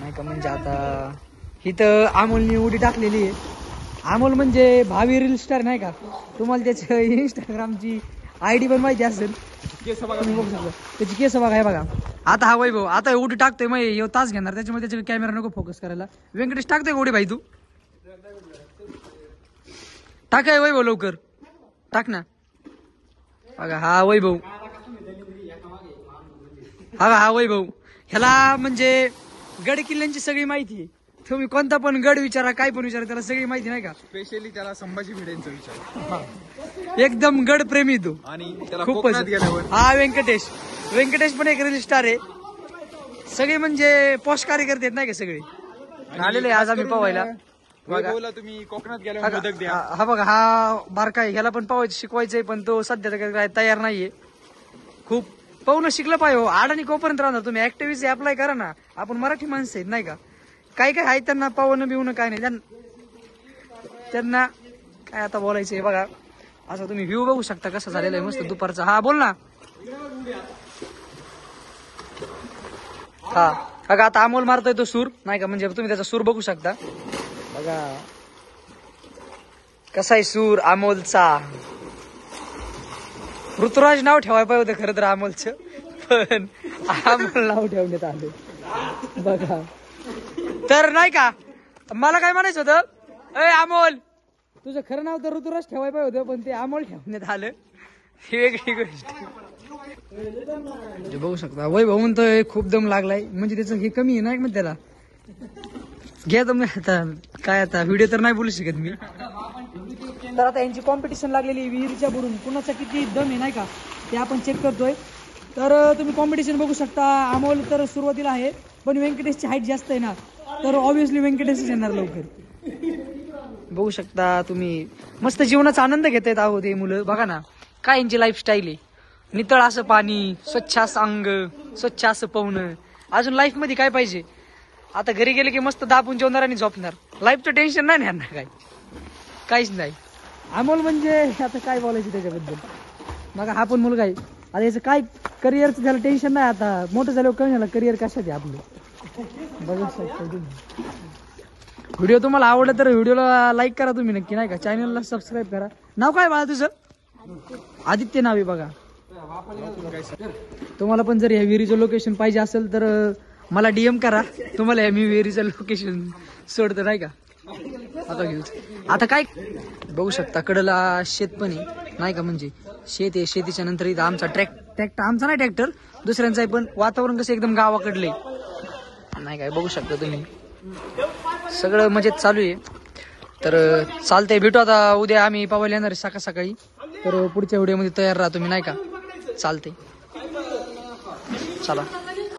नाही का. म्हणजे आता इथं अमोलनी उडी टाकलेली आहे. अमोल म्हणजे भावी रील स्टार नाही का. तुम्हाला त्याचं इंस्टाग्रामची ID पण माहिती असेल. तुम्ही बघू शकता त्याची केस बघा. हे बघा आता हा वैभव आता उडी टाकतोय. मग हे तास घेणार त्याच्यामध्ये त्याच्या कॅमेरा नको फोकस करायला. व्यंकटेश टाकतोय उडी भाई तू टाकाय वैभव लवकर टाक ना. बघा हा वैभव हा वैभव ह्याला म्हणजे गड किल्ल्यांची सगळी माहिती आहे. तुम्ही कोणता पण गड विचारा काय पण विचारा त्याला सगळी माहिती नाही का. स्पेशली त्याला संभाजी भिडेंचा विचार. एकदम गड प्रेमी तू. आणि त्याला खूपच कोकणात गेल्यावर हा व्यंकटेश पण एक रील स्टार आहे. सगळे म्हणजे पोस्ट कार्यकर्ते आहेत नाही का सगळे आलेले आज आम्ही पवायला. वैभवला तुम्ही कोकणात गेल्यावर मदत द्या. हा बघा हा बारका आहे. ह्याला पण पवायचं शिकवायचंय पण तो सध्या काय तयार नाहीये. खूप पाहून शिकलं पाहिजे. अडाणी कोपर्यंत राहणार तुम्ही ऍक्टिव्हिटी अप्लाय करा ना. आपण मराठी माणसं आहेत नाही का. काय काय आहे त्यांना पावणं बिवणं काय नाही त्यांना काय आता बोलायचंय. बघा असं तुम्ही व्ह्यू बघू शकता कसं झालेलं आहे मस्त दुपारचा. हा बोल ना. हा बघा आता अमोल मारतोय तो सूर नाही का. म्हणजे तुम्ही त्याचा सूर बघू शकता. बघा कसा आहे सूर अमोलचा. ऋतुराज नाव ठेवायला पाहिजे होतं खरं तर अमोलचं पण अमोल नाव ठेवण्यात आलं. बघा तर नाही का मला काय म्हणायचं होतं. अमोल तुझं खरं नाव तर ऋतुराज ठेवायला पाहिजे होतं पण ते अमोल ठेवण्यात आलं. ही वेगळी गोष्ट. बघू शकता वैभव म्हणतोय खूप दम लागलाय. म्हणजे त्याचं हे कमी आहे ना मग त्याला घ्या तुम्ही. आता काय आता व्हिडिओ तर नाही बोलू शकत मी. तर आता यांची कॉम्पिटिशन लागलेली विहिरीच्या बुडून कुणाचा किती दम आहे नाही का ते आपण चेक करतोय. तर तुम्ही कॉम्पिटिशन बघू शकता. अमोल तर सुरुवातीला आहे पण व्यंकटेशची हाईट जास्त आहे ना तर ऑब्व्हियसली व्यंकटेशच येणार लवकर. बघू शकता तुम्ही मस्त जीवनाचा आनंद घेत आहेत आहोत हे मुलं. बघा ना काय यांची लाईफस्टाईल आहे. नितळ असं पाणी स्वच्छ असं अंग स्वच्छ असं पाहुणं. अजून लाईफ मध्ये काय पाहिजे. आता घरी गेले की मस्त दाबून जेवणार आणि झोपणार. लाईफचं टेन्शन नाही ना काय काहीच नाही. अमोल म्हणजे आता काय बोलायचं त्याच्याबद्दल. मग हा पण मुलगा आहे. आता याचं काय करिअरचं त्याला टेन्शन नाही. आता मोठं झाल्यावर कमी झालं करिअर कशात आहे आपलं. बघू शकता तुम्ही. व्हिडिओ तुम्हाला आवडला तर व्हिडिओला लाईक करा तुम्ही नक्की नाही का. चॅनलला सबस्क्राईब करा. नाव काय बाळा तुझं. आदित्य नाव आहे. बघा तुम्हाला पण जर या विहिरीचं लोकेशन पाहिजे असेल तर मला DM करा. तुम्हाला मी विहिरीचं लोकेशन सोडतो नाही का. आता घेऊ आता काय बघू शकता कडला शेत पण आहे नाही का. म्हणजे शेत आहे. शेतीच्या नंतर इथं आमचा ट्रॅक्टर आमचा नाही ट्रॅक्टर दुसऱ्यांचा आहे. पण वातावरण कसं एकदम गावाकडले नाही काय बघू शकता तुम्ही. सगळं मजेत चालू आहे. तर चालतंय भेटू आता उद्या. आम्ही पवायला येणार आहे सकाळी. तर पुढच्या व्हिडिओमध्ये तयार राहा तुम्ही नाही का. चालतंय चला.